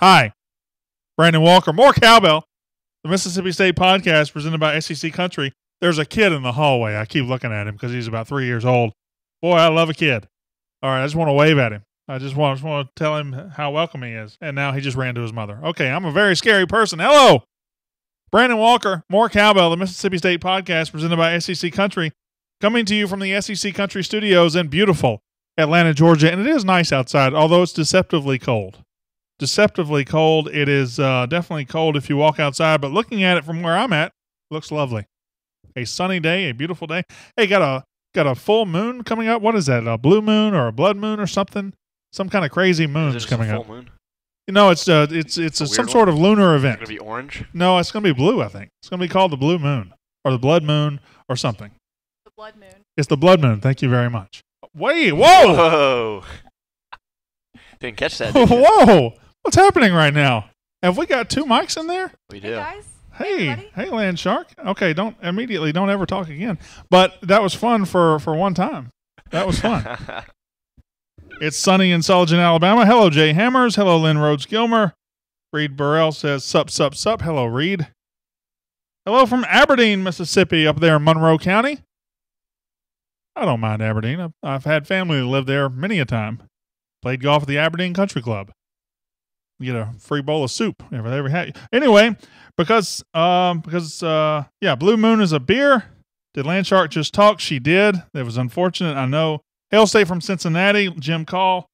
Hi, Brandon Walker. More Cowbell, the Mississippi State podcast presented by SEC Country. There's a kid in the hallway. I keep looking at him because he's about 3 years old. Boy, I love a kid. All right, I just want to wave at him. I just want to tell him how welcome he is. And now he just ran to his mother. Okay, I'm a very scary person. Hello, Brandon Walker. More Cowbell, the Mississippi State podcast presented by SEC Country, coming to you from the SEC Country studios in beautiful Atlanta, Georgia. And it is nice outside, although it's deceptively cold. Deceptively cold. It is definitely cold if you walk outside, but looking at it from where I'm at, looks lovely. A sunny day, a beautiful day. Hey, got a full moon coming up. What is that? A blue moon or a blood moon or something? Some kind of crazy moon's coming up. Moon? No, it's some sort of lunar event. It's gonna be orange. No, it's gonna be blue. I think it's gonna be called the blue moon or the blood moon or something. The blood moon. It's the blood moon. Thank you very much. Wait, whoa, Whoa! Didn't catch that. Did you? whoa! What's happening right now? Have we got two mics in there? We do. Hey guys. Hey, Land Shark. Okay, don't ever talk again. But that was fun for one time. That was fun. It's sunny in Sullivan, Alabama. Hello, Jay Hammers. Hello, Lynn Rhodes Gilmer. Reed Burrell says, sup, sup, sup. Hello, Reed. Hello from Aberdeen, Mississippi, up there in Monroe County. I don't mind Aberdeen. I've had family that lived there many a time. Played golf at the Aberdeen Country Club. You get a free bowl of soup if they ever had you. Anyway, because Blue Moon is a beer. Did Landshark just talk? She did. That was unfortunate, I know. Hail State from Cincinnati, Jim Call.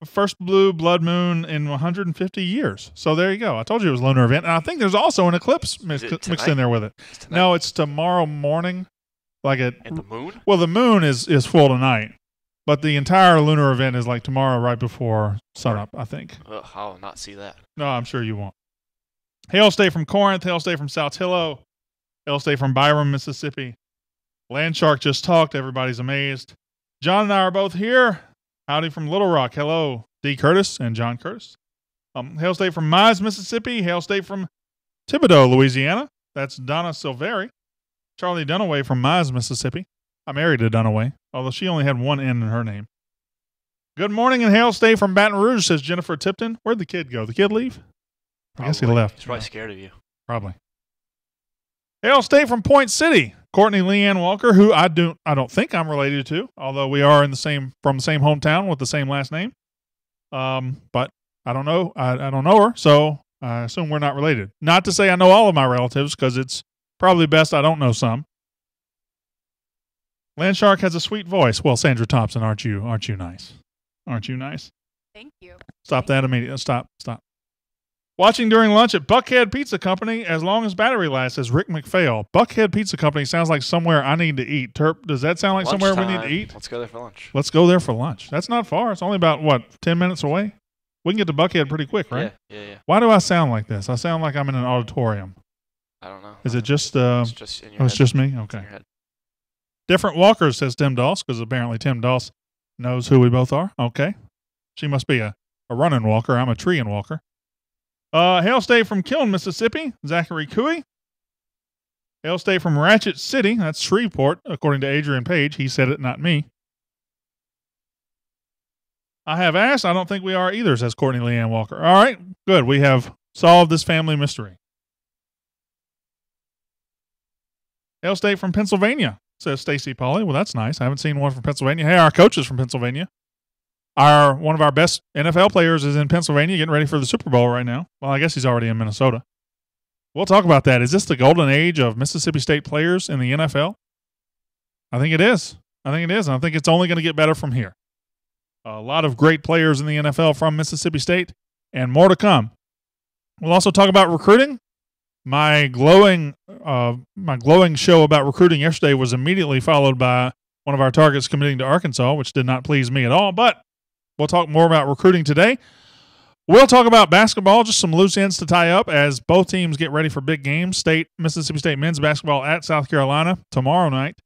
First blue blood moon in 150 years. So there you go. I told you it was a lunar event. And I think there's also an eclipse mixed in there with it. No, it's tomorrow morning. And the moon? Well, the moon is full tonight. But the entire lunar event is like tomorrow right before sunup, I think. Ugh, I'll not see that. No, I'm sure you won't. Hail State from Corinth. Hail State from South Hillo. Hail State from Byram, Mississippi. Landshark just talked. Everybody's amazed. John and I are both here. Howdy from Little Rock. Hello, D. Curtis and John Curtis. Hail State from Mize, Mississippi. Hail State from Thibodaux, Louisiana. That's Donna Silveri. Charlie Dunaway from Mize, Mississippi. I married a Dunaway, although she only had one N in her name. Good morning and hail State from Baton Rouge, says Jennifer Tipton. Where'd the kid go? The kid leave? I guess he left. He's probably scared of you. Probably. Hail State from Point City. Courtney Leanne Walker, who I don't think I'm related to, although we are from the same hometown with the same last name. But I don't know. I don't know her, so I assume we're not related. Not to say I know all of my relatives, because it's probably best I don't know some. Landshark has a sweet voice. Well, Sandra Thompson, aren't you nice? Aren't you nice? Thank you. Stop that immediately. Stop. Watching during lunch at Buckhead Pizza Company as long as battery lasts, says Rick McPhail. Buckhead Pizza Company sounds like somewhere I need to eat. Terp, does that sound like somewhere we need to eat? Let's go there for lunch. Let's go there for lunch. That's not far. It's only about, 10 minutes away? We can get to Buckhead pretty quick, right? Yeah. Why do I sound like this? I sound like I'm in an auditorium. I don't know. Is it just... It's just in your head. It's just me? It's Okay. in your head. Different walkers, says Tim Doss, because apparently Tim Doss knows who we both are. Okay. She must be a running walker. I'm a treeing walker. Hail State from Kiln, Mississippi, Zachary Cooey. Hail State from Ratchet City, that's Shreveport, according to Adrian Page. He said it, not me. I have asked. I don't think we are either, says Courtney Leanne Walker. All right, good. We have solved this family mystery. Hail State from Pennsylvania, says Stacy Pauly. Well, that's nice. I haven't seen one from Pennsylvania. Hey, our coach is from Pennsylvania. One of our best NFL players is in Pennsylvania getting ready for the Super Bowl right now. Well, I guess he's already in Minnesota. We'll talk about that. Is this the golden age of Mississippi State players in the NFL? I think it is. And I think it's only going to get better from here. A lot of great players in the NFL from Mississippi State and more to come. We'll also talk about recruiting. My glowing show about recruiting yesterday was immediately followed by one of our targets committing to Arkansas, which did not please me at all. But we'll talk more about recruiting today. We'll talk about basketball, just some loose ends to tie up as both teams get ready for big games. Mississippi State men's basketball at South Carolina tomorrow night,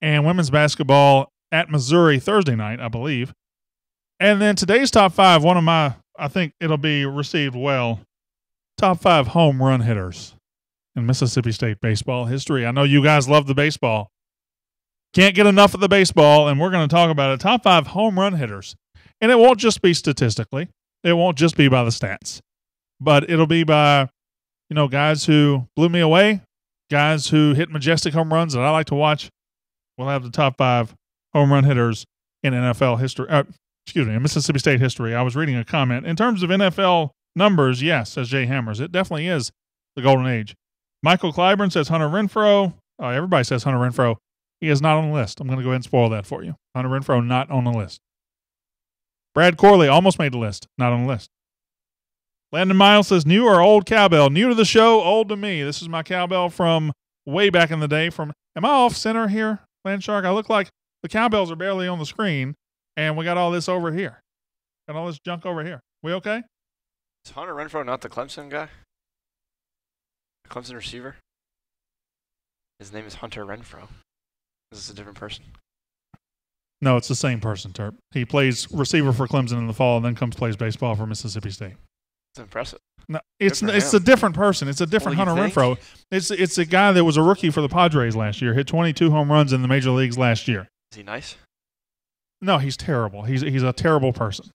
and women's basketball at Missouri Thursday night, I believe. And then today's top five, I think it'll be received well. Top 5 home run hitters in Mississippi State baseball history. I know you guys love the baseball. Can't get enough of the baseball, and we're going to talk about it. Top 5 home run hitters. And it won't just be statistically. It won't just be by the stats, but it'll be by, guys who blew me away, guys who hit majestic home runs that I like to watch. We'll have the top 5 home run hitters in NFL history. In Mississippi State history. I was reading a comment. In terms of NFL numbers, yes, says Jay Hammers. It definitely is the golden age. Michael Clyburn says Hunter Renfroe. Oh, everybody says Hunter Renfroe. He is not on the list. I'm going to go ahead and spoil that for you. Hunter Renfroe not on the list. Brad Corley almost made the list. Not on the list. Landon Miles says new or old Cowbell. New to the show, old to me. This is my Cowbell from way back in the day. Am I off center here, Land Shark? I look like the Cowbells are barely on the screen, and we got all this over here. Got all this junk over here. We okay? Is Hunter Renfroe not the Clemson guy? The Clemson receiver? His name is Hunter Renfroe. Is this a different person? No, it's the same person, Terp. He plays receiver for Clemson in the fall and then plays baseball for Mississippi State. It's impressive. No, it's a different person. It's a different Hunter Renfroe. It's a guy that was a rookie for the Padres last year, hit 22 home runs in the major leagues last year. Is he nice? No, he's terrible. He's a terrible person.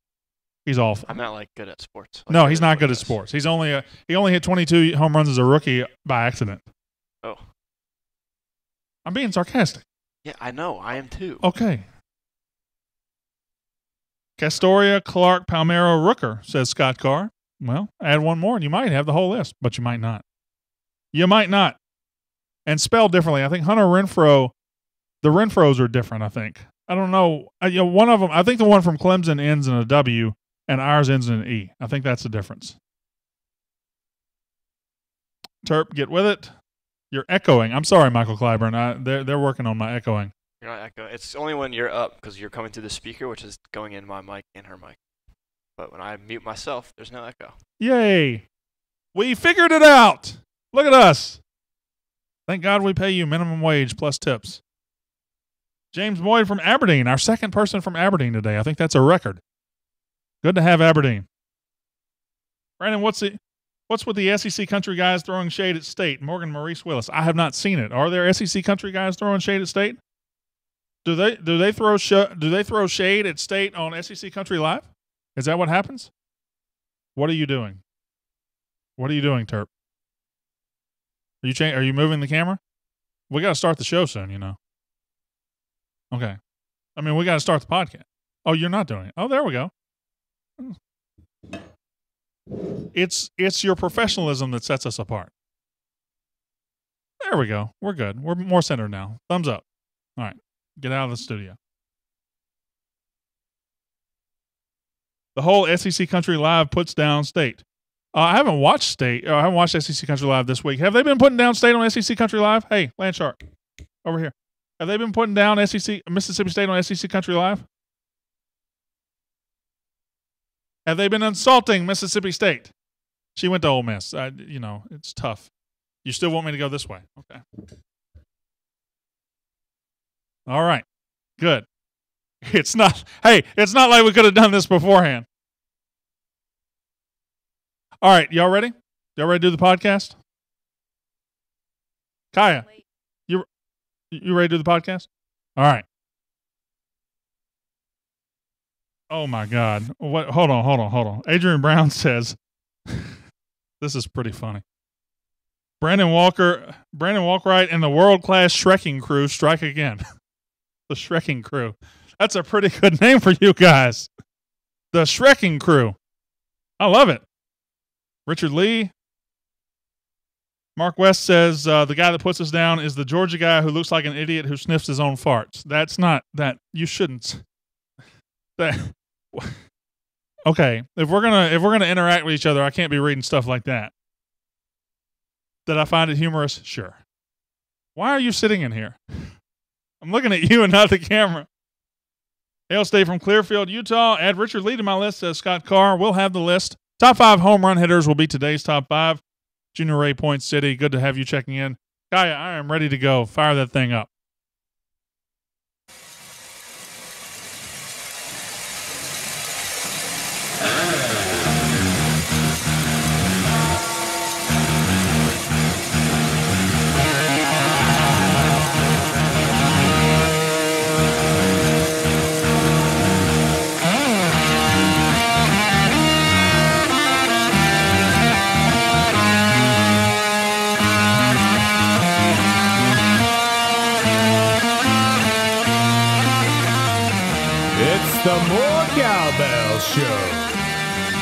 He's awful. I'm not good at sports. No, he's not good at sports. He only hit 22 home runs as a rookie by accident. Oh. I'm being sarcastic. Yeah, I know. I am too. Okay. Castoria, Clark, Palmero, Rooker, says Scott Carr. Well, add one more and you might have the whole list, but you might not. You might not. And spelled differently. I think Hunter Renfroe, the Renfroes are different, I think. I don't know. One of them, I think the one from Clemson ends in a W and ours ends in an E. I think that's the difference. Terp, get with it. You're echoing. I'm sorry, Michael Clyburn. They're working on my echoing. You're not echoing. It's only when you're up because you're coming through the speaker, which is going in my mic and her mic. But when I mute myself, there's no echo. Yay. We figured it out. Look at us. Thank God we pay you minimum wage plus tips. James Boyd from Aberdeen, our second person from Aberdeen today. I think that's a record. Good to have Aberdeen. Brandon, what's with the SEC country guys throwing shade at State? Morgan Maurice Willis. I have not seen it. Are there SEC country guys throwing shade at State? Do they throw shade at State on SEC Country Live? Is that what happens? What are you doing? What are you doing, Terp? Are you moving the camera? We got to start the show soon, Okay. I mean, we got to start the podcast. Oh, you're not doing it. Oh, there we go. It's your professionalism that sets us apart. There we go. We're good. We're more centered now. Thumbs up. All right. Get out of the studio. The whole SEC Country Live puts down State. I haven't watched State. I haven't watched SEC Country Live this week. Have they been putting down State on SEC Country Live? Hey, Land Shark, over here. Have they been putting down Mississippi State on SEC Country Live? Have they been insulting Mississippi State? She went to Ole Miss. It's tough. You still want me to go this way? Okay. All right. Good. It's not like we could have done this beforehand. All right. Y'all ready? Y'all ready to do the podcast? Kaya, you ready to do the podcast? All right. Oh my God. What? Hold on. Adrian Brown says, this is pretty funny. Brandon Walkwright and the world-class Shrekking crew strike again. The Shrekking crew. That's a pretty good name for you guys. The Shrekking crew. I love it. Richard Lee. Mark West says, the guy that puts us down is the Georgia guy who looks like an idiot who sniffs his own farts. That's not that. You shouldn't. That. Okay. If we're gonna interact with each other, I can't be reading stuff like that. Did I find it humorous? Sure. Why are you sitting in here? I'm looking at you and not the camera. Hail State from Clearfield, Utah. Add Richard Lee to my list, says Scott Carr. We'll have the list. Top 5 home run hitters will be today's top 5. Junior Ray Point City, good to have you checking in. Kaya, I am ready to go. Fire that thing up.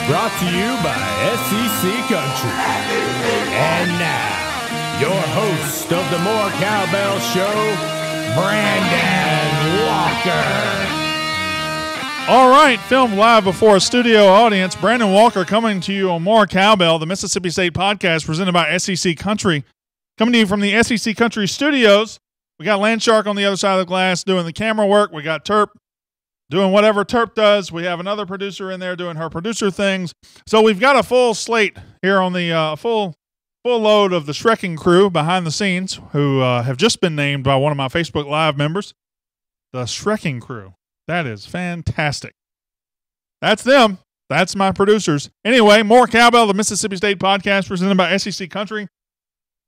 Brought to you by SEC Country. And now, your host of the More Cowbell Show, Brandon Walker. All right, filmed live before a studio audience, Brandon Walker coming to you on More Cowbell, the Mississippi State podcast presented by SEC Country. Coming to you from the SEC Country studios. We got Landshark on the other side of the glass doing the camera work. We got Terp doing whatever Terp does. We have another producer in there doing her producer things. So we've got a full slate here on the full load of the Shrekking crew behind the scenes who have just been named by one of my Facebook Live members. The Shrekking crew. That is fantastic. That's them. That's my producers. Anyway, More Cowbell, the Mississippi State podcast presented by SEC Country.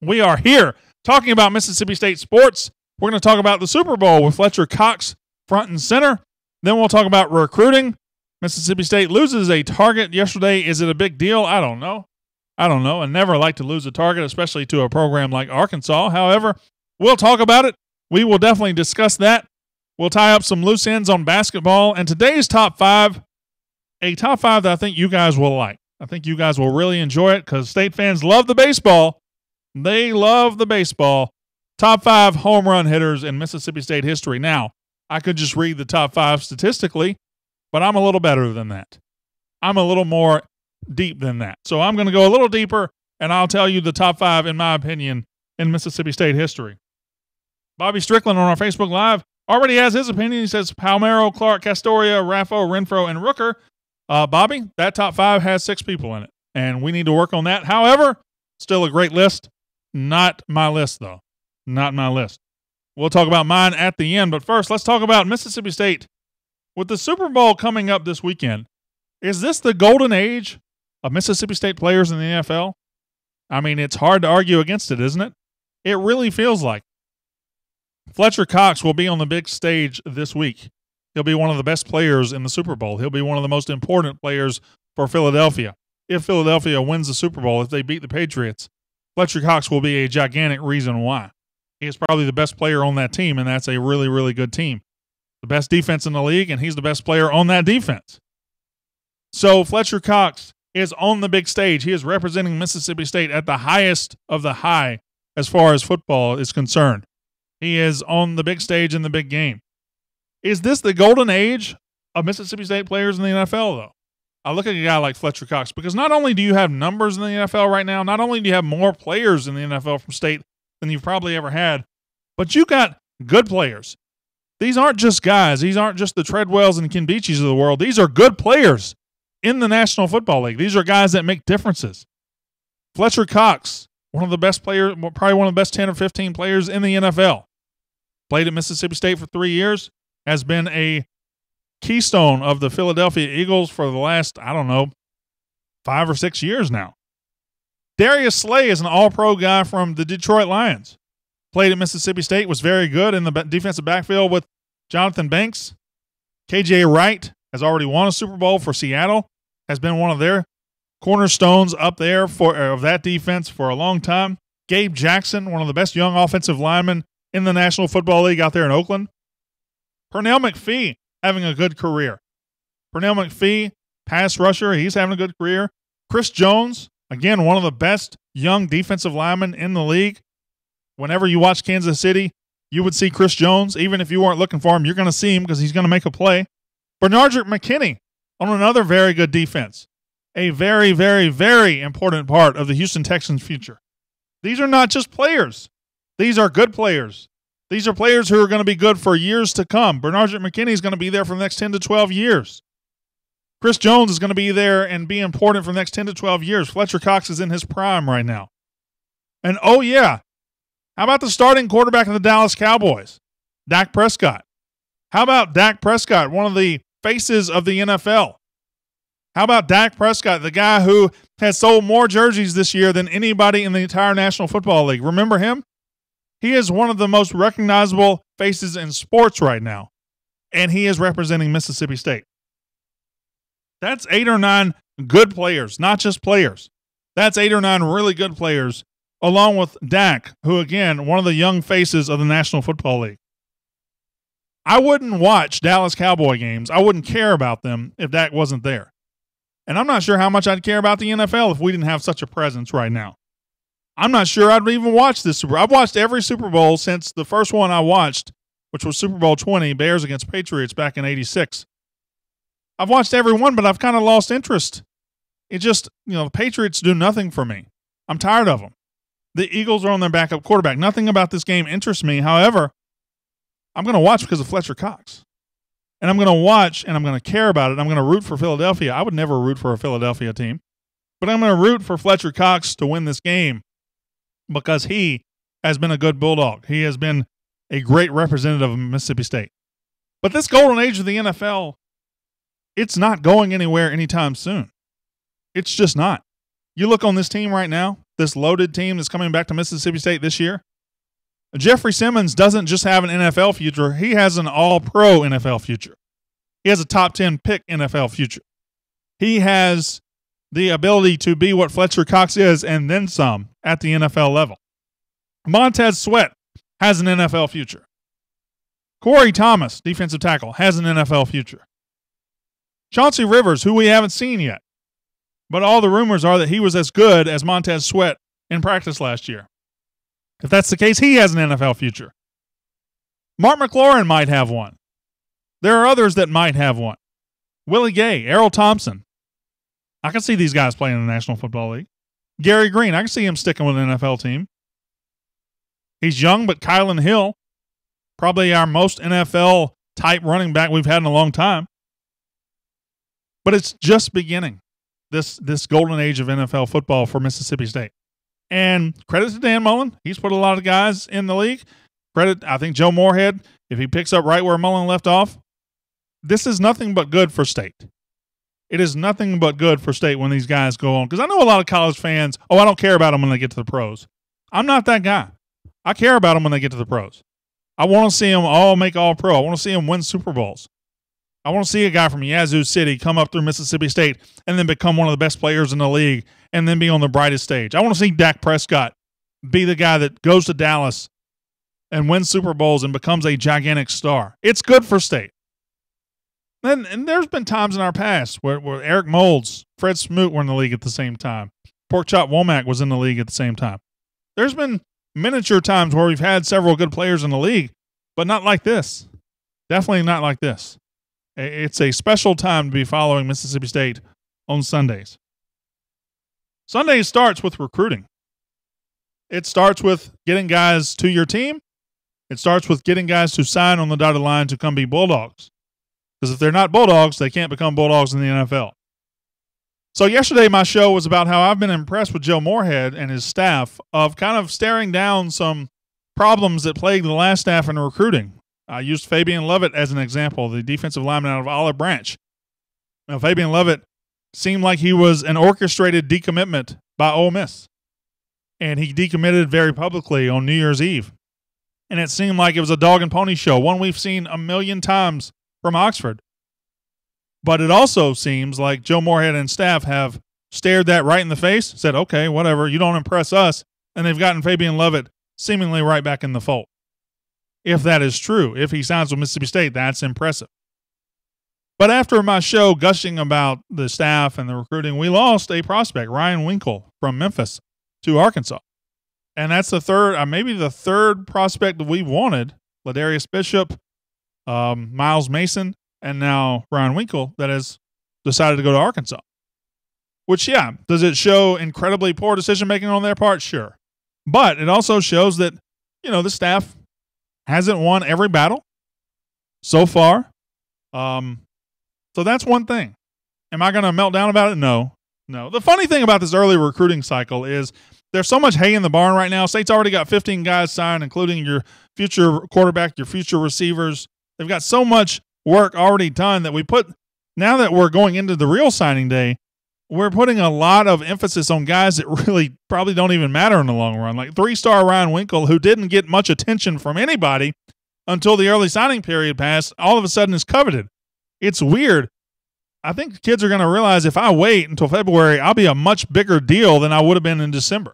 We are here talking about Mississippi State sports. We're going to talk about the Super Bowl with Fletcher Cox front and center. Then we'll talk about recruiting. Mississippi State loses a target yesterday. Is it a big deal? I don't know. I never like to lose a target, especially to a program like Arkansas. However, we'll talk about it. We will definitely discuss that. We'll tie up some loose ends on basketball. And today's top five, a top five that I think you guys will like. I think you guys will really enjoy it because State fans love the baseball. They love the baseball. Top five home run hitters in Mississippi State history. Now, I could just read the top five statistically, but I'm a little better than that. I'm a little more deep than that. So I'm going to go a little deeper, and I'll tell you the top five, in my opinion, in Mississippi State history. Bobby Strickland on our Facebook Live already has his opinion. He says Palmero, Clark, Castoria, Raffo, Renfro, and Rooker. Bobby, that top five has 6 people in it, and we need to work on that. However, still a great list. Not my list, though. Not my list. We'll talk about mine at the end, but first, let's talk about Mississippi State. With the Super Bowl coming up this weekend, is this the golden age of Mississippi State players in the NFL? I mean, it's hard to argue against it, isn't it? It really feels like. Fletcher Cox will be on the big stage this week. He'll be one of the best players in the Super Bowl. He'll be one of the most important players for Philadelphia. If Philadelphia wins the Super Bowl, if they beat the Patriots, Fletcher Cox will be a gigantic reason why. He is probably the best player on that team, and that's a really, really good team. The best defense in the league, and he's the best player on that defense. So Fletcher Cox is on the big stage. He is representing Mississippi State at the highest of the high as far as football is concerned. He is on the big stage in the big game. Is this the golden age of Mississippi State players in the NFL, though? I look at a guy like Fletcher Cox because not only do you have numbers in the NFL right now, not only do you have more players in the NFL from State than you've probably ever had, but you got good players. These aren't just guys. These aren't just the Treadwells and Kinbichis of the world. These are good players in the National Football League. These are guys that make differences. Fletcher Cox, one of the best players, probably one of the best 10 or 15 players in the NFL. Played at Mississippi State for 3 years, has been a keystone of the Philadelphia Eagles for the last, 5 or 6 years now. Darius Slay is an all-pro guy from the Detroit Lions. Played at Mississippi State, was very good in the defensive backfield with Jonathan Banks. KJ Wright has already won a Super Bowl for Seattle, has been one of their cornerstones up there of that defense for a long time. Gabe Jackson, one of the best young offensive linemen in the National Football League out there in Oakland. Pernell McPhee having a good career. Pernell McPhee, pass rusher, he's having a good career. Chris Jones, again, one of the best young defensive linemen in the league. Whenever you watch Kansas City, you would see Chris Jones. Even if you weren't looking for him, you're going to see him because he's going to make a play. Bernardrick McKinney on another very good defense. A very, very, very important part of the Houston Texans' future. These are not just players. These are good players. These are players who are going to be good for years to come. Bernardrick McKinney is going to be there for the next 10 to 12 years. Chris Jones is going to be there and be important for the next 10 to 12 years. Fletcher Cox is in his prime right now. And, oh, yeah, how about the starting quarterback of the Dallas Cowboys, Dak Prescott? How about Dak Prescott, one of the faces of the NFL? How about Dak Prescott, the guy who has sold more jerseys this year than anybody in the entire National Football League? Remember him? He is one of the most recognizable faces in sports right now, and he is representing Mississippi State. That's 8 or 9 good players, not just players. That's 8 or 9 really good players, along with Dak, who, again, one of the young faces of the National Football League. I wouldn't watch Dallas Cowboy games. I wouldn't care about them if Dak wasn't there. And I'm not sure how much I'd care about the NFL if we didn't have such a presence right now. I'm not sure I'd even watch this Super Bowl. I've watched every Super Bowl since the first one I watched, which was Super Bowl 20, Bears against Patriots back in 86. I've watched every one, but I've kind of lost interest. It just, the Patriots do nothing for me. I'm tired of them. The Eagles are on their backup quarterback. Nothing about this game interests me. However, I'm going to watch because of Fletcher Cox. And I'm going to watch and I'm going to care about it. I'm going to root for Philadelphia. I would never root for a Philadelphia team. But I'm going to root for Fletcher Cox to win this game because he has been a good Bulldog. He has been a great representative of Mississippi State. But this golden age of the NFL, it's not going anywhere anytime soon. It's just not. You look on this team right now, this loaded team that's coming back to Mississippi State this year. Jeffrey Simmons doesn't just have an NFL future. He has an all-pro NFL future. He has a top 10 pick NFL future. He has the ability to be what Fletcher Cox is and then some at the NFL level. Montez Sweat has an NFL future. Corey Thomas, defensive tackle, has an NFL future. Chauncey Rivers, who we haven't seen yet, but all the rumors are that he was as good as Montez Sweat in practice last year. If that's the case, he has an NFL future. Mark McLaurin might have one. There are others that might have one. Willie Gay, Errol Thompson. I can see these guys playing in the National Football League. Gary Green, I can see him sticking with an NFL team. He's young, but Kylan Hill, probably our most NFL-type running back we've had in a long time. But it's just beginning, this golden age of NFL football for Mississippi State. And credit to Dan Mullen. He's put a lot of guys in the league. Credit, I think, Joe Moorhead, if he picks up right where Mullen left off. This is nothing but good for State. It is nothing but good for State when these guys go on. Because I know a lot of college fans, I don't care about them when they get to the pros. I'm not that guy. I care about them when they get to the pros. I want to see them all make all pro. I want to see them win Super Bowls. I want to see a guy from Yazoo City come up through Mississippi State and then become one of the best players in the league and then be on the brightest stage. I want to see Dak Prescott be the guy that goes to Dallas and wins Super Bowls and becomes a gigantic star. It's good for State. And there's been times in our past where Eric Moulds, Fred Smoot were in the league at the same time. Pork Chop Womack was in the league at the same time. There's been miniature times where we've had several good players in the league, but not like this. Definitely not like this. It's a special time to be following Mississippi State on Sundays. Sundays starts with recruiting. It starts with getting guys to your team. It starts with getting guys to sign on the dotted line to come be Bulldogs. Because if they're not Bulldogs, they can't become Bulldogs in the NFL. So yesterday my show was about how I've been impressed with Joe Moorhead and his staff of kind of staring down some problems that plagued the last staff in recruiting. I used Fabian Lovett as an example, the defensive lineman out of Olive Branch. Now, Fabian Lovett seemed like he was an orchestrated decommitment by Ole Miss. And he decommitted very publicly on New Year's Eve. And it seemed like it was a dog and pony show, one we've seen a million times from Oxford. But it also seems like Joe Moorhead and staff have stared that right in the face, said, okay, whatever, you don't impress us, and they've gotten Fabian Lovett seemingly right back in the fold. If that is true, if he signs with Mississippi State, that's impressive. But after my show gushing about the staff and the recruiting, we lost a prospect, Ryan Winkle, from Memphis to Arkansas. And that's the third, maybe the third prospect that we wanted, Ladarius Bishop, Miles Mason, and now Ryan Winkle, that has decided to go to Arkansas. Which, yeah, does it show incredibly poor decision-making on their part? Sure. But it also shows that, the staff hasn't won every battle so far. So that's one thing. Am I going to melt down about it? No. The funny thing about this early recruiting cycle is there's so much hay in the barn right now. State's already got 15 guys signed, including your future quarterback, your future receivers. They've got so much work already done that now that we're going into the real signing day, we're putting a lot of emphasis on guys that really probably don't even matter in the long run. Like 3-star Ryan Winkle, who didn't get much attention from anybody until the early signing period passed, all of a sudden is coveted. It's weird. I think kids are going to realize if I wait until February, I'll be a much bigger deal than I would have been in December.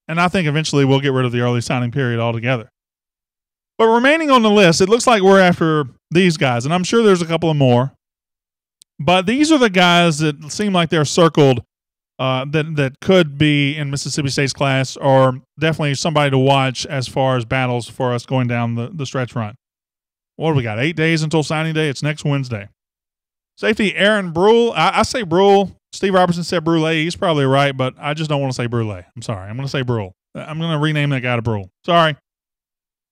And I think eventually we'll get rid of the early signing period altogether. But remaining on the list, it looks like we're after these guys, and I'm sure there's a couple of more. But these are the guys that seem like they're circled that could be in Mississippi State's class, or definitely somebody to watch as far as battles for us going down the stretch run. What do we got? 8 days until signing day. It's next Wednesday. Safety Aaron Brule. I say Brule. Steve Robertson said Brule. He's probably right, but I just don't want to say Brule. I'm sorry. I'm going to say Brule. I'm going to rename that guy to Brule. Sorry.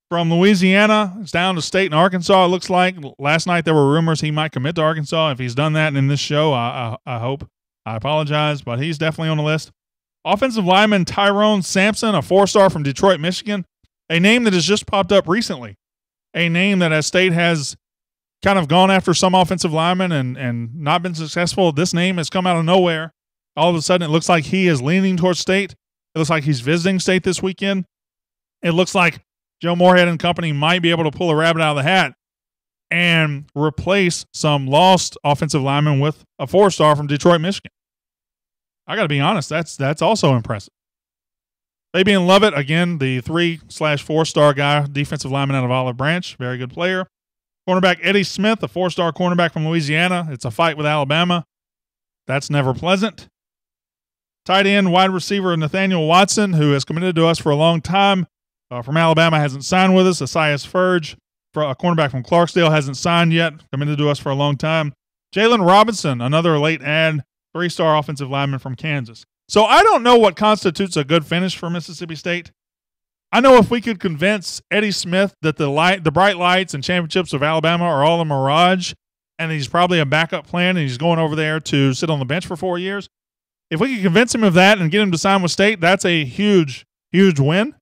From Louisiana, it's down to State and Arkansas, it looks like. Last night there were rumors he might commit to Arkansas. If he's done that in this show, I hope. I apologize, but he's definitely on the list. Offensive lineman Tyrone Sampson, a 4-star from Detroit, Michigan. A name that has just popped up recently. A name that as State has kind of gone after some offensive linemen and not been successful. This name has come out of nowhere. All of a sudden, it looks like he is leaning towards State. It looks like he's visiting State this weekend. It looks like Joe Moorhead and company might be able to pull a rabbit out of the hat and replace some lost offensive linemen with a 4-star from Detroit, Michigan. I got to be honest, that's also impressive. Fabian Lovett, again, the 3/4-star guy, defensive lineman out of Olive Branch, very good player. Cornerback Eddie Smith, a 4-star cornerback from Louisiana. It's a fight with Alabama. That's never pleasant. Tight end wide receiver Nathaniel Watson, who has committed to us for a long time. From Alabama, hasn't signed with us. Asias Furge, a cornerback from Clarksdale, hasn't signed yet. Committed to us for a long time. Jalen Robinson, another late add, 3-star offensive lineman from Kansas. So I don't know what constitutes a good finish for Mississippi State. I know if we could convince Eddie Smith that the bright lights and championships of Alabama are all a mirage, and he's probably a backup plan, and he's going over there to sit on the bench for 4 years. If we could convince him of that and get him to sign with State, that's a huge, huge win.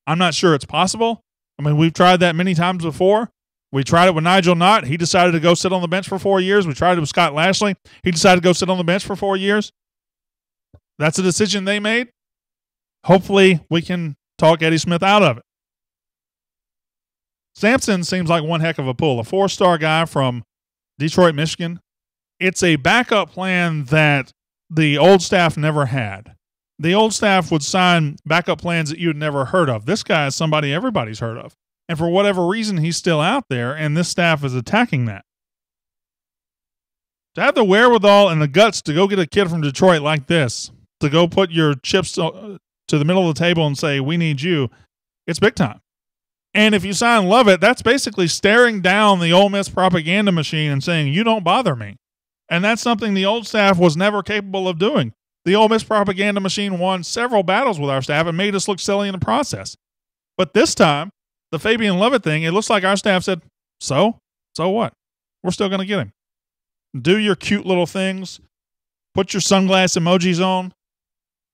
I'm not sure it's possible. I mean, we've tried that many times before. We tried it with Nigel Knott. He decided to go sit on the bench for 4 years. We tried it with Scott Lashley. He decided to go sit on the bench for 4 years. That's a decision they made. Hopefully, we can talk Eddie Smith out of it. Sampson seems like one heck of a pull. A 4-star guy from Detroit, Michigan. It's a backup plan that the old staff never had. The old staff would sign backup plans that you'd never heard of. This guy is somebody everybody's heard of. And for whatever reason, he's still out there, and this staff is attacking that. To have the wherewithal and the guts to go get a kid from Detroit like this, to go put your chips to the middle of the table and say, we need you, it's big time. And if you sign Lovett, that's basically staring down the Ole Miss propaganda machine and saying, you don't bother me. And that's something the old staff was never capable of doing. The Ole Miss propaganda machine won several battles with our staff and made us look silly in the process. But this time, the Fabian Lovett thing, it looks like our staff said, so what? We're still going to get him. Do your cute little things. Put your sunglass emojis on.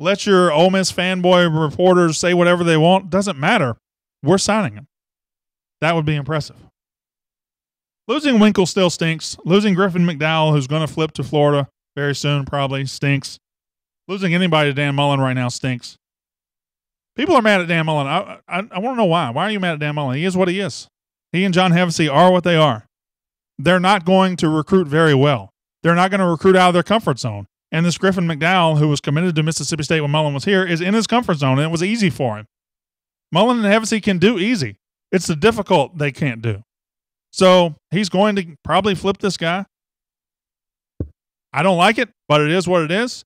Let your Ole Miss fanboy reporters say whatever they want. Doesn't matter. We're signing him. That would be impressive. Losing Winkle still stinks. Losing Griffin McDowell, who's going to flip to Florida very soon, probably stinks. Losing anybody to Dan Mullen right now stinks. People are mad at Dan Mullen. I want to know why. Why are you mad at Dan Mullen? He is what he is. He and John Hevesy are what they are. They're not going to recruit very well. They're not going to recruit out of their comfort zone. And this Griffin McDowell, who was committed to Mississippi State when Mullen was here, is in his comfort zone, and it was easy for him. Mullen and Hevesy can do easy. It's the difficult they can't do. So he's going to probably flip this guy. I don't like it, but it is what it is.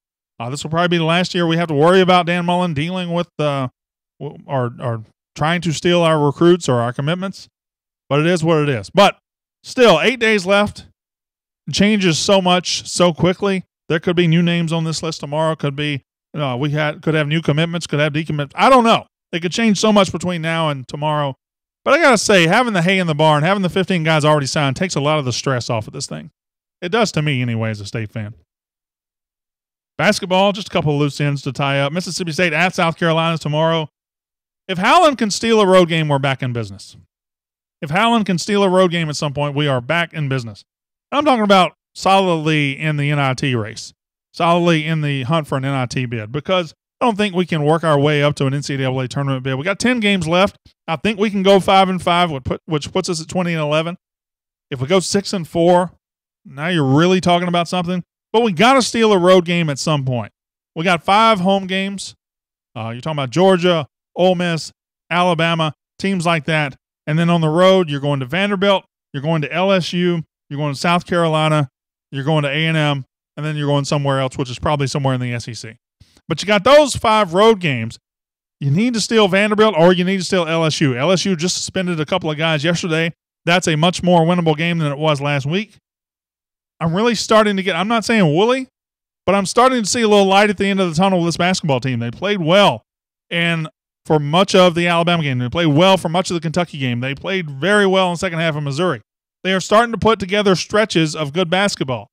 This will probably be the last year we have to worry about Dan Mullen dealing with or trying to steal our recruits or our commitments. But it is what it is. But still, 8 days left. It changes so much so quickly. There could be new names on this list tomorrow. Could be could have new commitments. Could have decommitments. I don't know. It could change so much between now and tomorrow. But I gotta say, having the hay in the barn, having the 15 guys already signed, takes a lot of the stress off of this thing. It does to me, anyway, as a State fan. Basketball, just a couple of loose ends to tie up. Mississippi State at South Carolina tomorrow. If Howland can steal a road game, we're back in business. If Howland can steal a road game at some point, we are back in business. I'm talking about solidly in the NIT race, solidly in the hunt for an NIT bid, because I don't think we can work our way up to an NCAA tournament bid. We got 10 games left. I think we can go 5-5, which puts us at 20-11. If we go 6-4, now you're really talking about something. But we got to steal a road game at some point. We got 5 home games. You're talking about Georgia, Ole Miss, Alabama, teams like that. And then on the road, you're going to Vanderbilt, you're going to LSU, you're going to South Carolina, you're going to A&M, and then you're going somewhere else, which is probably somewhere in the SEC. But you got those 5 road games. You need to steal Vanderbilt or you need to steal LSU. LSU just suspended a couple of guys yesterday. That's a much more winnable game than it was last week. I'm really starting to I'm not saying woolly, but I'm starting to see a little light at the end of the tunnel with this basketball team. They played well for much of the Alabama game. They played well for much of the Kentucky game. They played very well in the second half of Missouri. They are starting to put together stretches of good basketball.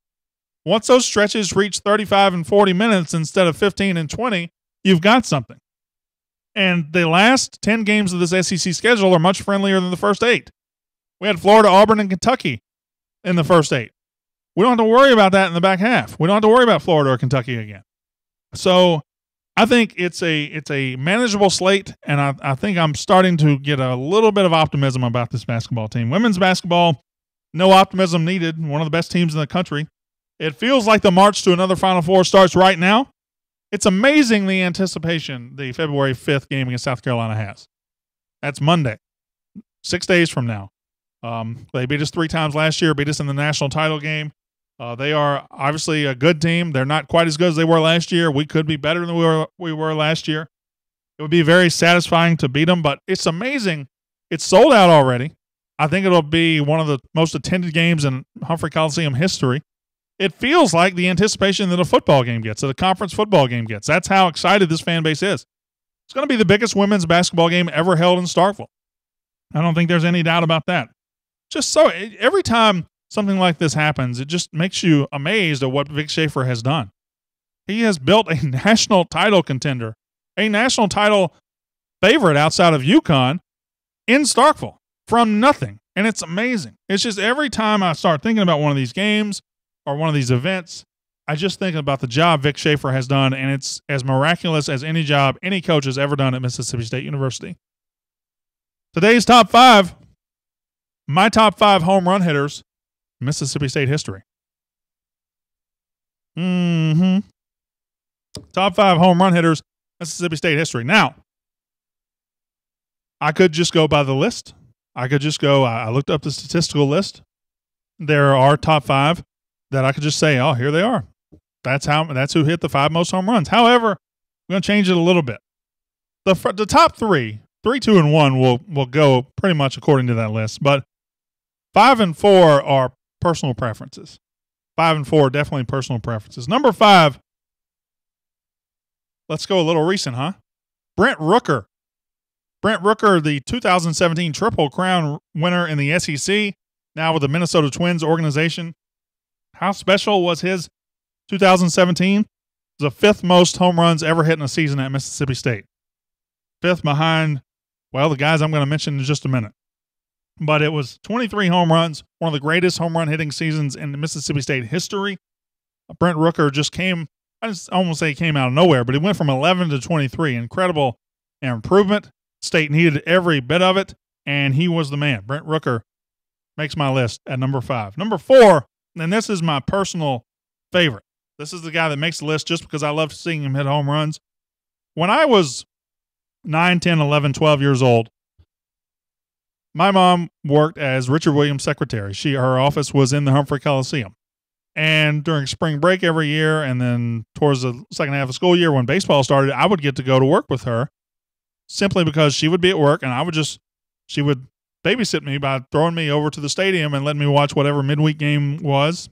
Once those stretches reach 35 and 40 minutes instead of 15 and 20, you've got something. And the last 10 games of this SEC schedule are much friendlier than the first 8. We had Florida, Auburn, and Kentucky in the first 8. We don't have to worry about that in the back half. We don't have to worry about Florida or Kentucky again. So I think it's a manageable slate, and I think I'm starting to get a little bit of optimism about this basketball team. Women's basketball, no optimism needed. One of the best teams in the country. It feels like the march to another Final Four starts right now. It's amazing the anticipation the February 5th game against South Carolina has. That's Monday, 6 days from now. They beat us 3 times last year, beat us in the national title game. They are obviously a good team. They're not quite as good as they were last year. We could be better than we were last year. It would be very satisfying to beat them, but it's amazing. It's sold out already. I think it'll be one of the most attended games in Humphrey Coliseum history. It feels like the anticipation that a football game gets, that a conference football game gets. That's how excited this fan base is. It's going to be the biggest women's basketball game ever held in Starkville. I don't think there's any doubt about that. Every time something like this happens, it just makes you amazed at what Vic Schaefer has done. He has built a national title contender, a national title favorite outside of UConn in Starkville from nothing. And it's amazing. It's just every time I start thinking about one of these games or one of these events, I just think about the job Vic Schaefer has done, and it's as miraculous as any job any coach has ever done at Mississippi State University. Today's top 5, my top 5 home run hitters, Mississippi State history. Top 5 home run hitters, Mississippi State history. Now, I could just go by the list. I looked up the statistical list. There are top 5 that I could just say, oh, here they are. That's who hit the 5 most home runs. However, I'm going to change it a little bit. The top 3, 2, and 1 will go pretty much according to that list, but 5 and 4 are personal preferences. 5 and 4 are definitely personal preferences. Number 5, let's go a little recent, huh? Brent Rooker. Brent Rooker, the 2017 Triple Crown winner in the SEC, now with the Minnesota Twins organization. How special was his 2017? It was the 5th most home runs ever hit in a season at Mississippi State. 5th behind, the guys I'm going to mention in just a minute. But it was 23 home runs, one of the greatest home run hitting seasons in Mississippi State history. Brent Rooker just came, I almost say he came out of nowhere, but he went from 11 to 23. Incredible improvement. State needed every bit of it, and he was the man. Brent Rooker makes my list at number 5. Number 4, and this is my personal favorite. This is the guy that makes the list just because I love seeing him hit home runs. When I was 9, 10, 11, 12 years old, my mom worked as Richard Williams' secretary. Her office was in the Humphrey Coliseum. And during spring break every year, and then towards the second half of school year when baseball started, I would get to go to work with her simply because she would be at work, and she would babysit me by throwing me over to the stadium and letting me watch whatever midweek game was.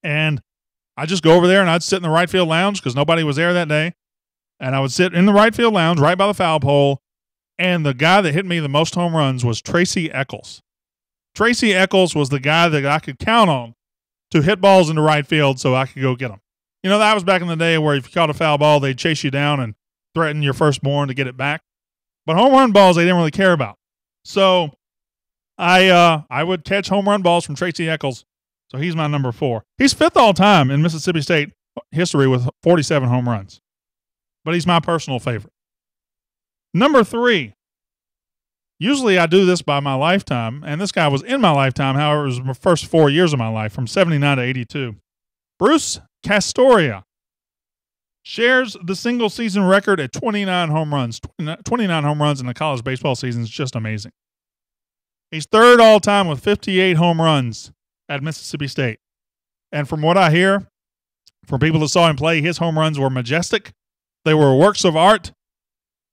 And I'd just go over there and I'd sit in the right field lounge because nobody was there that day. And I would sit in the right field lounge right by the foul pole. And the guy that hit me the most home runs was Tracy Eccles. Tracy Eccles was the guy that I could count on to hit balls into right field so I could go get them. You know, that was back in the day where if you caught a foul ball, they'd chase you down and threaten your firstborn to get it back. But home run balls, they didn't really care about. So I would catch home run balls from Tracy Eccles. So he's my number 4. He's 5th all time in Mississippi State history with 47 home runs. But he's my personal favorite. Number 3. Usually I do this by my lifetime, and this guy was in my lifetime. However, it was my first 4 years of my life, from 79 to 82. Bruce Castoria shares the single-season record at 29 home runs. 29 home runs in the college baseball season is just amazing. He's 3rd all-time with 58 home runs at Mississippi State. And from what I hear from people that saw him play, his home runs were majestic. They were works of art.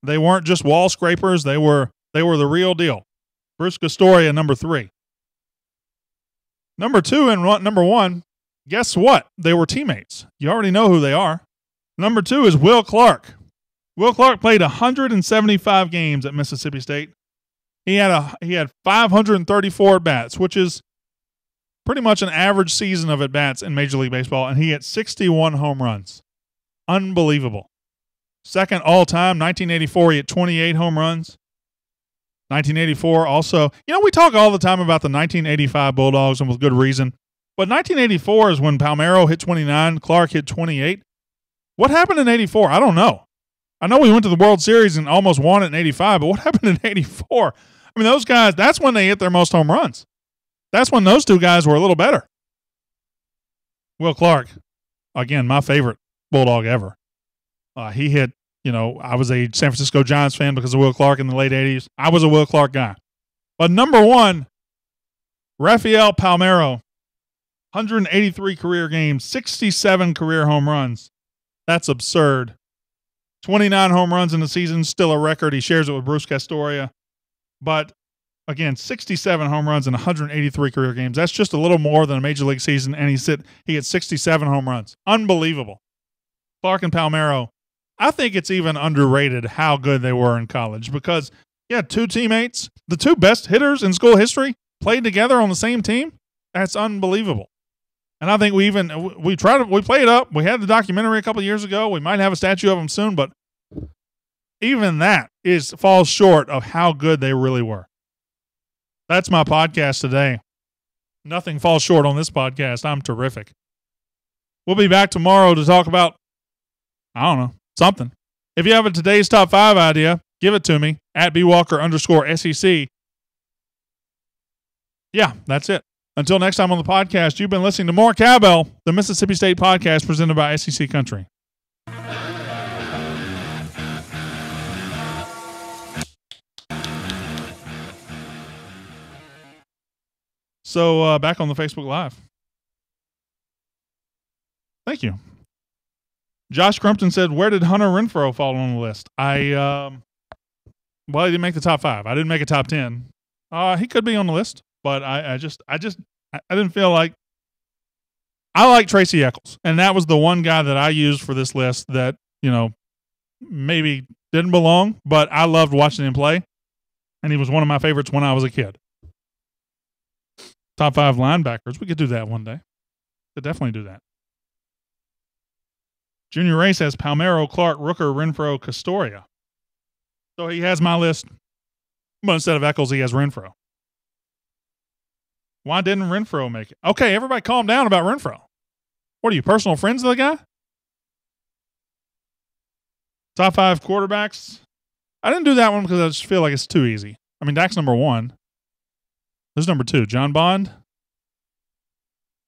They weren't just wall scrapers. They were the real deal. Bruce Castoria, number 3. Number 2 and number 1, guess what? They were teammates. You already know who they are. Number 2 is Will Clark. Will Clark played 175 games at Mississippi State. He had 534 at-bats, which is pretty much an average season of at-bats in Major League Baseball, and he hit 61 home runs. Unbelievable. Second all-time, 1984, he hit 28 home runs. 1984 also, we talk all the time about the 1985 Bulldogs, and with good reason. But 1984 is when Palmeiro hit 29, Clark hit 28. What happened in 84? I don't know. I know we went to the World Series and almost won it in 85, but what happened in 84? I mean, those guys, that's when they hit their most home runs. That's when those two guys were a little better. Will Clark, again, my favorite Bulldog ever. He hit, I was a San Francisco Giants fan because of Will Clark in the late 80s. I was a Will Clark guy. But number 1, Rafael Palmeiro, 183 career games, 67 career home runs. That's absurd. 29 home runs in the season, still a record. He shares it with Bruce Castoria. But, again, 67 home runs in 183 career games. That's just a little more than a Major League season, and he had 67 home runs. Unbelievable. Clark and Palmeiro, I think it's even underrated how good they were in college because, two teammates, the two best hitters in school history, played together on the same team. That's unbelievable. And I think we play it up. We had the documentary a couple of years ago. We might have a statue of them soon, but even that falls short of how good they really were. That's my podcast today. Nothing falls short on this podcast. I'm terrific. We'll be back tomorrow to talk about, I don't know, something. If you have a today's top 5 idea, give it to me at bwalker_SEC. Yeah, that's it. Until next time on the podcast, you've been listening to More Cowbell, the Mississippi State podcast presented by SEC Country. So back on the Facebook Live. Thank you. Josh Crumpton said, where did Hunter Renfroe fall on the list? He didn't make the top 5. I didn't make a top 10. He could be on the list, but I didn't feel like I like Tracy Eccles, and that was the one guy that I used for this list that, maybe didn't belong, but I loved watching him play, and he was one of my favorites when I was a kid. Top 5 linebackers. We could do that one day. Could definitely do that. Junior Ray says Palmeiro, Clark, Rooker, Renfroe, Castoria. So he has my list, but instead of Eccles, he has Renfroe. Why didn't Renfroe make it? Okay, everybody calm down about Renfroe. What are you, personal friends of the guy? Top 5 quarterbacks. I didn't do that one because I just feel like it's too easy. I mean, Dak's number 1. Who's number 2? John Bond?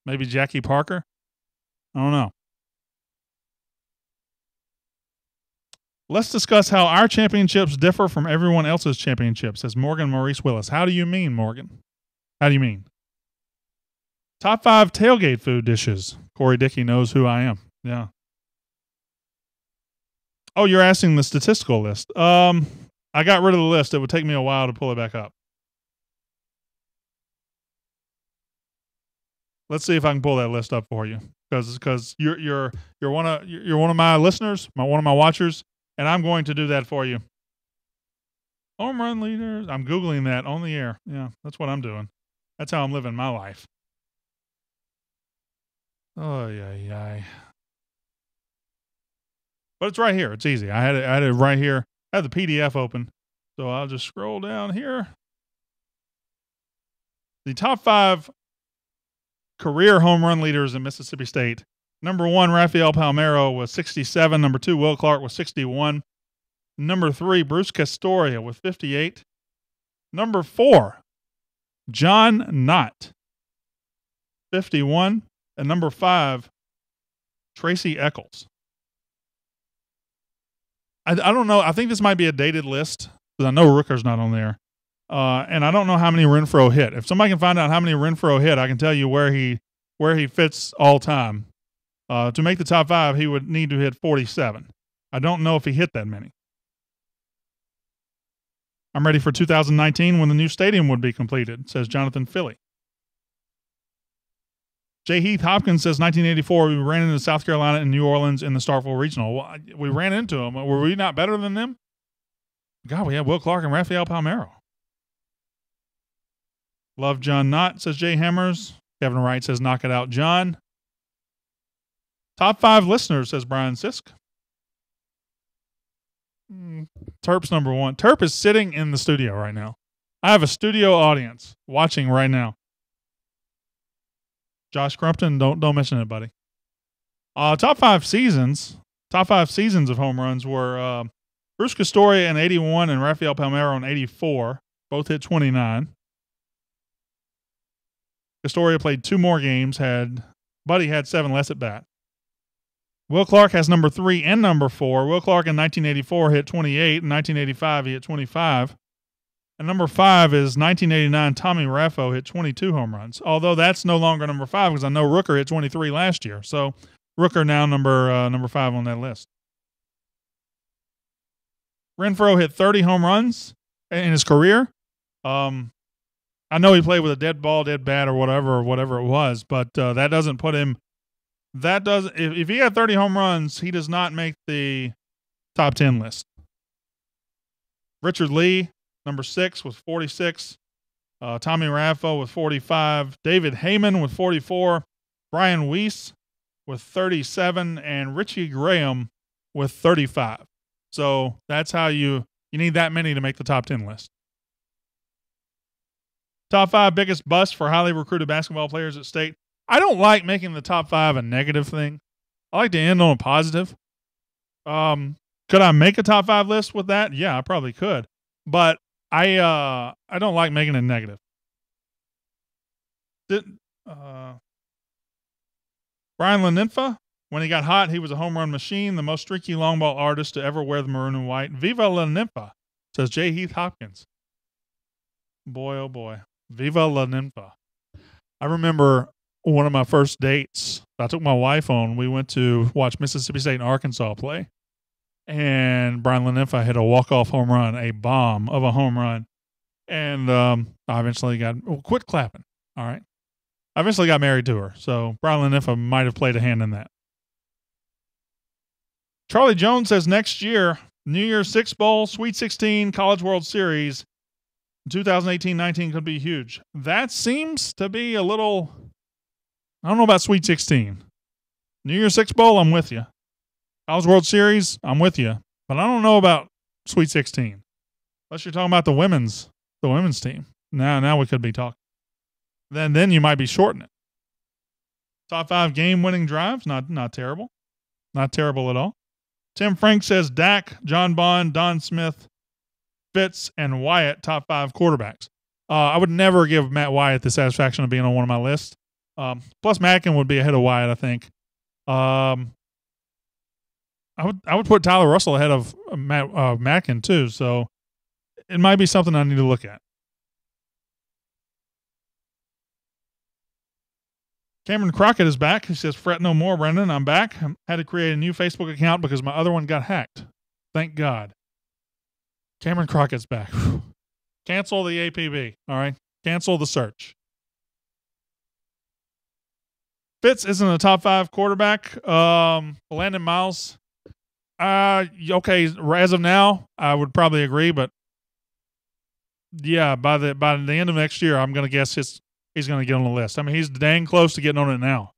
Maybe Jackie Parker? I don't know. Let's discuss how our championships differ from everyone else's championships, says Morgan Maurice Willis. How do you mean, Morgan? How do you mean? Top 5 tailgate food dishes. Corey Dickey knows who I am. Yeah. Oh, you're asking the statistical list. I got rid of the list. It would take me a while to pull it back up. Let's see if I can pull that list up for you, because you're one of my listeners, one of my watchers, and I'm going to do that for you. Home run leaders. I'm Googling that on the air. Yeah, that's what I'm doing. That's how I'm living my life. Oh, yeah. But it's right here. It's easy. I had it right here. I had the PDF open. So I'll just scroll down here. The top 5 career home run leaders in Mississippi State. Number 1, Rafael Palmeiro with 67. Number 2, Will Clark with 61. Number 3, Bruce Castoria with 58. Number 4, John Knott, 51. And number 5, Tracy Eccles. I don't know. I think this might be a dated list because I know Rooker's not on there. And I don't know how many Renfroe hit. If somebody can find out how many Renfroe hit, I can tell you where he where he fits all time. To make the top 5, he would need to hit 47. I don't know if he hit that many. I'm ready for 2019 when the new stadium would be completed, says Jonathan Philly. J. Heath Hopkins says 1984, we ran into South Carolina and New Orleans in the Starkville Regional. Well, we ran into them. Were we not better than them? God, we had Will Clark and Rafael Palmeiro. Love John Knott, says Jay Hammers. Kevin Wright says knock it out, John. Top 5 listeners, says Brian Sisk. Terp's number 1. Terp is sitting in the studio right now. I have a studio audience watching right now. Josh Crumpton, don't mention it, buddy. Top 5 seasons of home runs were Bruce Castoria in 81 and Rafael Palmeiro in 84. Both hit 29. Castoria played 2 more games. Buddy had 7 less at bat. Will Clark has number 3 and number 4. Will Clark in 1984 hit 28. In 1985, he hit 25. And number 5 is 1989, Tommy Raffo hit 22 home runs. Although that's no longer number 5 because I know Rooker hit 23 last year. So Rooker now number 5 on that list. Renfroe hit 30 home runs in his career. I know he played with a dead ball, dead bat, or whatever it was, but that doesn't put him. That does if he had 30 home runs, he does not make the top 10 list. Richard Lee, number 6 with 46. Tommy Raffo with 45. David Heyman with 44. Brian Weiss with 37, and Richie Graham with 35. So that's how you need that many to make the top 10 list. Top 5 biggest busts for highly recruited basketball players at State. I don't like making the top 5 a negative thing. I like to end on a positive. Could I make a top 5 list with that? Yeah, I probably could. But I don't like making it negative. Brian Laninfa, when he got hot, he was a home run machine, the most streaky long ball artist to ever wear the maroon and white. Viva Laninfa, says J. Heath Hopkins. Boy, oh boy. Viva Laninfa. I remember one of my first dates I took my wife on. We went to watch Mississippi State and Arkansas play. And Brian Laninfa hit a walk-off home run, a bomb of a home run. And I eventually quit clapping. All right. I eventually got married to her. So Brian Laninfa might have played a hand in that. Charlie Jones says next year, New Year's Six Bowl, Sweet 16, College World Series, 2018-19 could be huge. That seems to be a little, I don't know about Sweet 16. New Year's Six Bowl, I'm with you. College World Series, I'm with you. But I don't know about Sweet 16. Unless you're talking about the women's team. Now we could be talking. Then you might be shorting it. Top 5 game-winning drives, not terrible. Not terrible at all. Tim Frank says Dak, John Bond, Don Smith, Fitz, and Wyatt, top 5 quarterbacks. I would never give Matt Wyatt the satisfaction of being on one of my lists. Plus, Mackin would be ahead of Wyatt, I think. I would put Tyler Russell ahead of Mackin too. So it might be something I need to look at. Cameron Crockett is back. He says, fret no more, Brendan. I'm back. I had to create a new Facebook account because my other one got hacked. Thank God. Cameron Crockett's back. Cancel the APB. All right. Cancel the search. Fitz isn't a top 5 quarterback. Landon Miles. Okay. As of now, I would probably agree, but yeah, by the end of next year, I'm going to guess he's going to get on the list. I mean, he's dang close to getting on it now.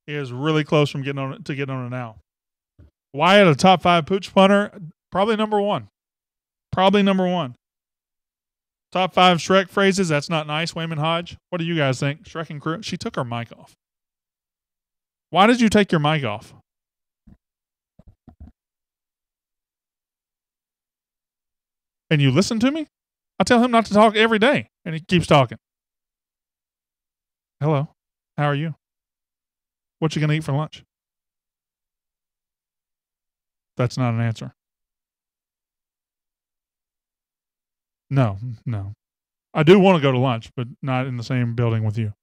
He is really close from getting on it now. Wyatt, a top 5 pooch punter, probably number 1. Probably number 1. Top 5 Shrek phrases. That's not nice. Wayman Hodge. What do you guys think? Shrek and crew. She took her mic off. Why did you take your mic off? And you listen to me? I tell him not to talk every day, and he keeps talking. Hello. How are you? What you going to eat for lunch? That's not an answer. No. I do want to go to lunch, but not in the same building with you.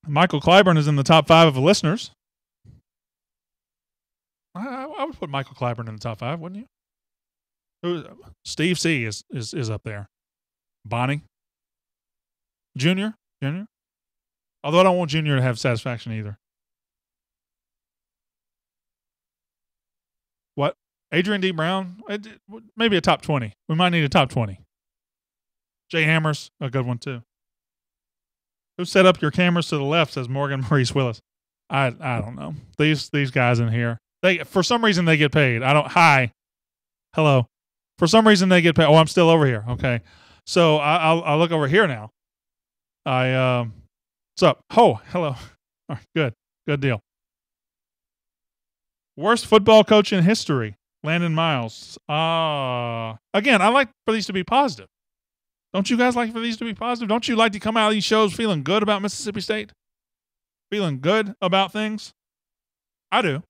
Michael Clyburn is in the top 5 of the listeners. I would put Michael Clyburn in the top 5, wouldn't you? Steve C is up there. Bonnie. Junior. Although I don't want Junior to have satisfaction either. What? Adrian D. Brown? Maybe a top 20. We might need a top 20. Jay Hammers, a good one too. Who set up your cameras to the left, says Morgan Maurice Willis. I don't know. These guys in here. For some reason they get paid. Hello. For some reason they get paid. Oh, I'm still over here. Okay. So I'll look over here now. What's up? Oh, hello. All right, good deal. Worst football coach in history, Landon Miles. Again, I like for these to be positive. Don't you guys like for these to be positive? Don't you like to come out of these shows feeling good about Mississippi State? Feeling good about things? I do.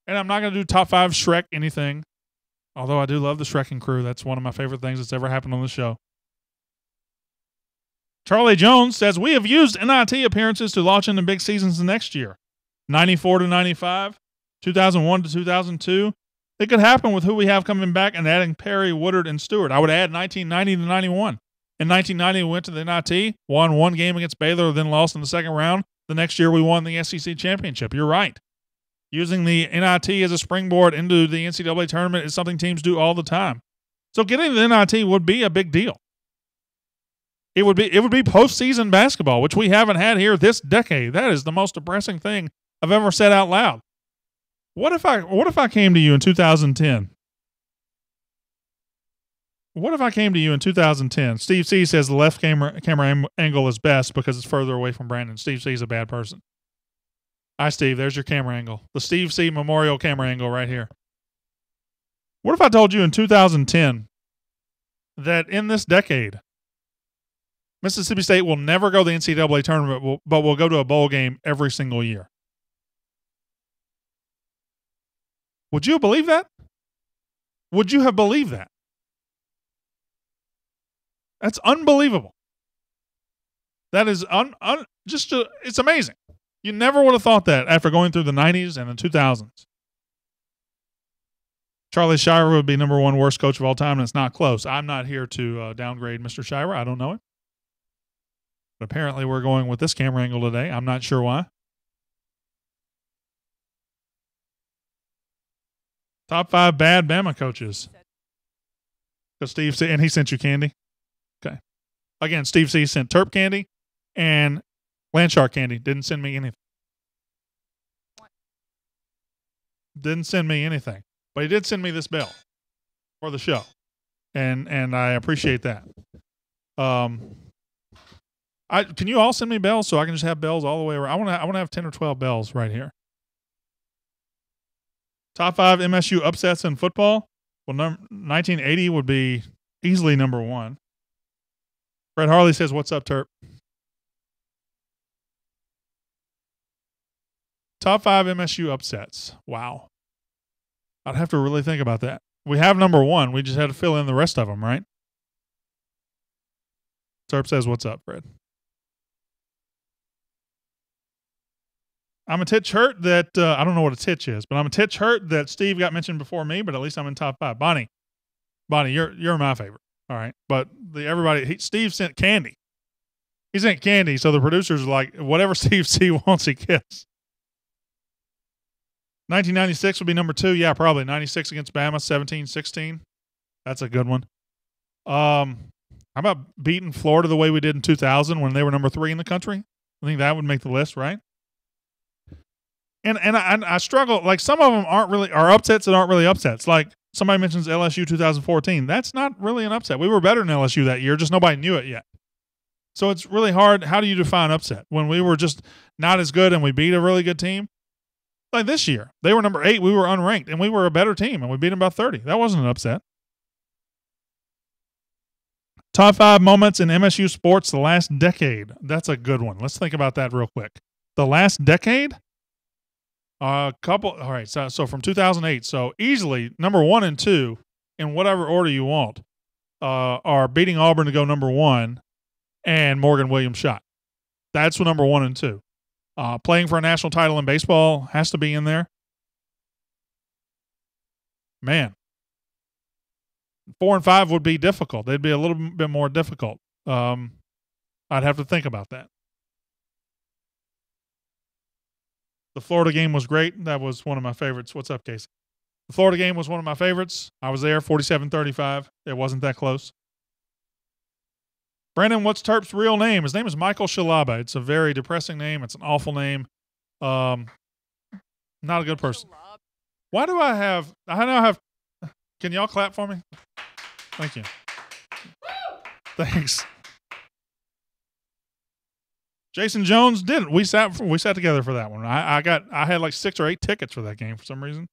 And I'm not going to do top 5 Shrek anything, although I do love the Shreking crew. That's one of my favorite things that's ever happened on the show. Charlie Jones says, we have used NIT appearances to launch into big seasons next year. 94 to 95, 2001 to 2002. It could happen with who we have coming back and adding Perry, Woodard, and Stewart. I would add 1990 to 91. In 1990, we went to the NIT, won one game against Baylor, then lost in the second round. The next year, we won the SEC championship. You're right. Using the NIT as a springboard into the NCAA tournament is something teams do all the time. So getting the NIT would be a big deal. It would be postseason basketball, which we haven't had here this decade. That is the most depressing thing I've ever said out loud. What if I came to you in 2010? What if I came to you in 2010? Steve C says the left camera angle is best because it's further away from Brandon. Steve C is a bad person. Hi, Steve. There's your camera angle. The Steve C Memorial camera angle right here. What if I told you in 2010 that in this decade, Mississippi State will never go to the NCAA tournament, but will go to a bowl game every single year? Would you believe that? Would you have believed that? That's unbelievable. That is it's amazing. You never would have thought that after going through the 90s and the 2000s. Charlie Shire would be number 1 worst coach of all time, and it's not close. I'm not here to downgrade Mr. Shire. I don't know him. But apparently we're going with this camera angle today. I'm not sure why. Top 5 bad Bama coaches. Because Steve C, and he sent you candy. Okay. Again, Steve C sent Terp candy and Landshark candy. Didn't send me anything. But he did send me this bell for the show. And I appreciate that. Can you all send me bells so I can just have bells all the way around? I want to have 10 or 12 bells right here. Top 5 MSU upsets in football. Well, 1980 would be easily number 1. Fred Harley says, "What's up, Terp?" Top 5 MSU upsets. Wow. I'd have to really think about that. We have number 1. We just had to fill in the rest of them, right? Terp says, "What's up, Fred?" I'm a titch hurt that I don't know what a titch is, but I'm a titch hurt that Steve got mentioned before me, but at least I'm in top 5. Bonnie, you're my favorite. All right. But Steve sent candy. He sent candy, so the producers are like, whatever Steve C wants, he gets. 1996 would be number 2. Yeah, probably. 96 against Bama, 17-16. That's a good one. How about beating Florida the way we did in 2000 when they were number 3 in the country? I think that would make the list, right? And I struggle. Like, some of them are upsets that aren't really upsets. Like, somebody mentions LSU 2014. That's not really an upset. We were better than LSU that year, just nobody knew it yet. So it's really hard. How do you define upset? When we were just not as good and we beat a really good team? Like this year, they were number 8. We were unranked, and we were a better team, and we beat them by 30. That wasn't an upset. Top 5 moments in MSU sports the last decade. That's a good one. Let's think about that real quick. The last decade? All right, so from 2008. So easily number 1 and 2, in whatever order you want, are beating Auburn to go number 1 and Morgan Williams shot. That's number 1 and 2. Playing for a national title in baseball has to be in there. Man, 4 and 5 would be difficult. They'd be a little bit more difficult. I'd have to think about that. The Florida game was great. That was one of my favorites. What's up, Casey? The Florida game was one of my favorites. I was there, 47-35. It wasn't that close. Brandon, what's Terp's real name? His name is Michael Shalaba. It's a very depressing name. It's an awful name. Not a good person. Why do I now have, can y'all clap for me? Thank you. Thanks. Jason Jones didn't. We sat together for that one. I had like 6 or 8 tickets for that game for some reason.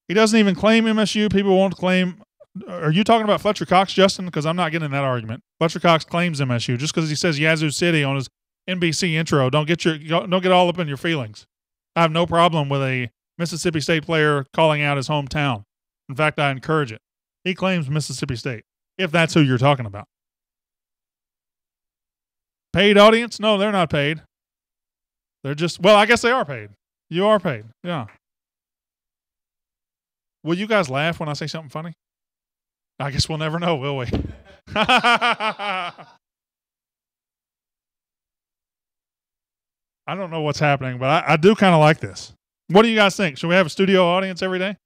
He doesn't even claim MSU. People won't claim. Are you talking about Fletcher Cox, Justin? Because I'm not getting that argument. Fletcher Cox claims MSU just because he says Yazoo City on his NBC intro. Don't get all up in your feelings. I have no problem with a Mississippi State player calling out his hometown. In fact, I encourage it. He claims Mississippi State, if that's who you're talking about. Paid audience? No, they're not paid. They're just, well, I guess they are paid. You are paid. Yeah. Will you guys laugh when I say something funny? I guess we'll never know, will we? I don't know what's happening, but I do kind of like this. What do you guys think? Should we have a studio audience every day?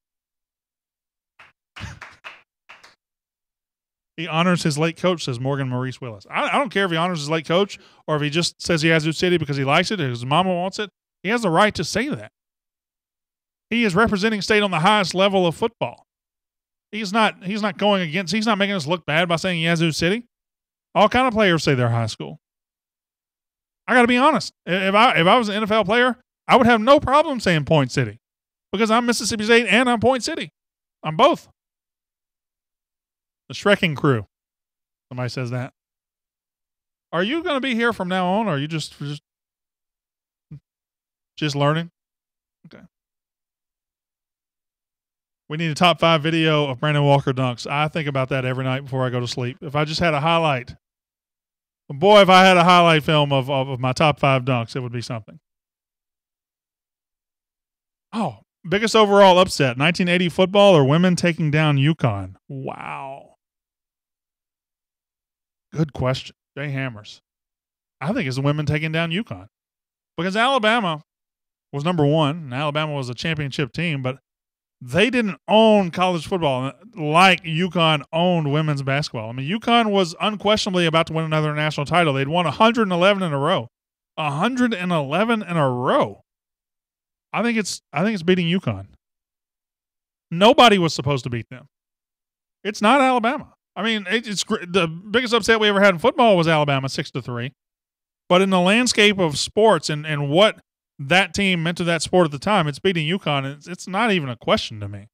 He honors his late coach, says Morgan Maurice Willis. I don't care if he honors his late coach or if he just says Yazoo City because he likes it or his mama wants it. He has the right to say that. He is representing state on the highest level of football. He's not going against, he's not making us look bad by saying Yazoo City. All kind of players say they're high school. I got to be honest. If I was an NFL player, I would have no problem saying Point City because I'm Mississippi State and I'm Point City. I'm both. The Shrekking crew. Somebody says that. Are you going to be here from now on or are you just learning? Okay. We need a top 5 video of Brandon Walker dunks. I think about that every night before I go to sleep. If I just had a highlight, boy, if I had a highlight film of my top 5 dunks, it would be something. Oh, biggest overall upset, 1980 football or women taking down UConn? Wow. Good question. Jay Hammers. I think it's the women taking down UConn. Because Alabama was number 1, and Alabama was a championship team, but they didn't own college football like UConn owned women's basketball. I mean, UConn was unquestionably about to win another national title. They'd won 111 in a row. 111 in a row. I think it's beating UConn. Nobody was supposed to beat them. It's not Alabama. I mean, it's the biggest upset we ever had in football was Alabama 6-3. But in the landscape of sports and what that team meant to that sport at the time, it's beating UConn. It's not even a question to me.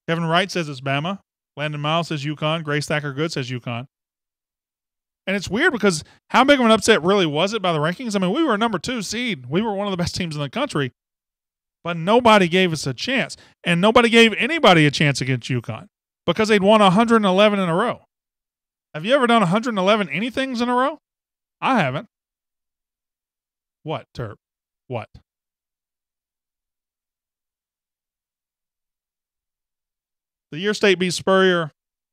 Kevin Wright says it's Bama. Landon Miles says UConn. Grace Thacker Good says UConn. And it's weird because how big of an upset really was it by the rankings? I mean, we were a number 2 seed. We were one of the best teams in the country. But nobody gave us a chance. And nobody gave anybody a chance against UConn because they'd won 111 in a row. Have you ever done 111 anythings in a row? I haven't. What, Terp? What? The year State beat Spurrier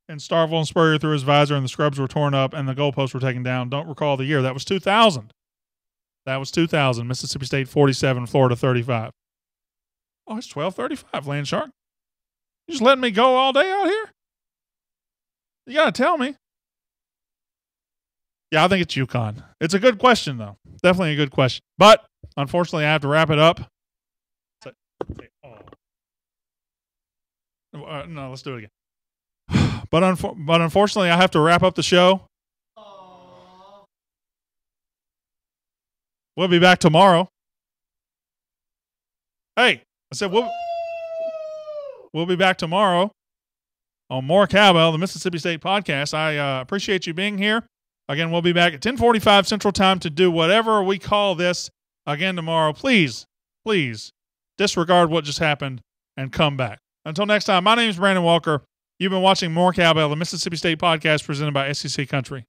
and Starville and Spurrier threw his visor and the scrubs were torn up and the goalposts were taken down. Don't recall the year. That was 2000. That was 2000. Mississippi State 47, Florida 35. Oh, it's 12:35, Land Shark. You just letting me go all day out here? You got to tell me. Yeah, I think it's UConn. It's a good question, though. Definitely a good question. But, unfortunately, I have to wrap it up. No, let's do it again. But unfortunately, I have to wrap up the show. We'll be back tomorrow. Hey, I said we'll be back tomorrow on more Cowbell, the Mississippi State podcast. I appreciate you being here. Again, we'll be back at 10:45 Central Time to do whatever we call this again tomorrow. Please disregard what just happened and come back. Until next time, my name is Brandon Walker. You've been watching More Cowbell, the Mississippi State podcast presented by SEC Country.